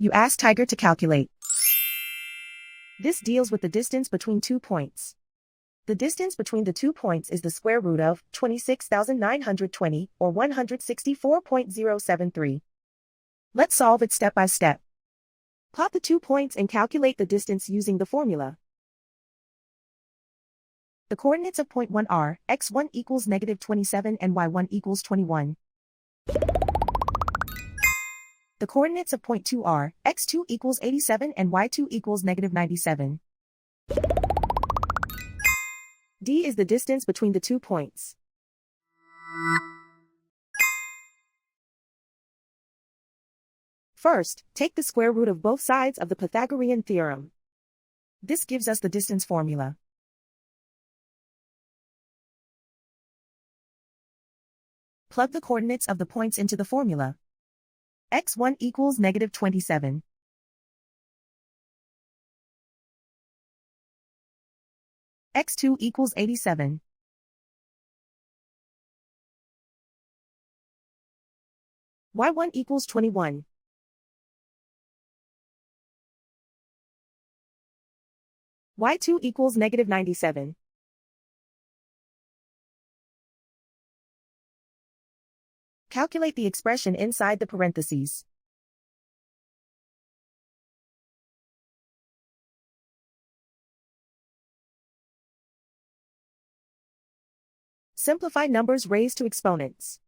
You ask Tiger to calculate. This deals with the distance between 2 points. The distance between the 2 points is the square root of 26,920, or 164.073. Let's solve it step by step. Plot the 2 points and calculate the distance using the formula. The coordinates of point 1 are, x1 equals negative 27 and y1 equals 21. The coordinates of point 2 are, x2 equals 87 and y2 equals negative 97. D is the distance between the 2 points. First, take the square root of both sides of the Pythagorean theorem. This gives us the distance formula. Plug the coordinates of the points into the formula. x1 equals negative 27. x2 equals 87. y1 equals 21. y2 equals negative 97. Calculate the expression inside the parentheses. Simplify numbers raised to exponents.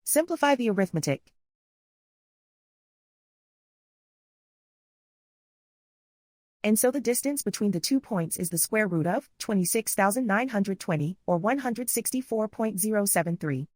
Simplify the arithmetic. And so the distance between the 2 points is the square root of 26,920, or 164.073.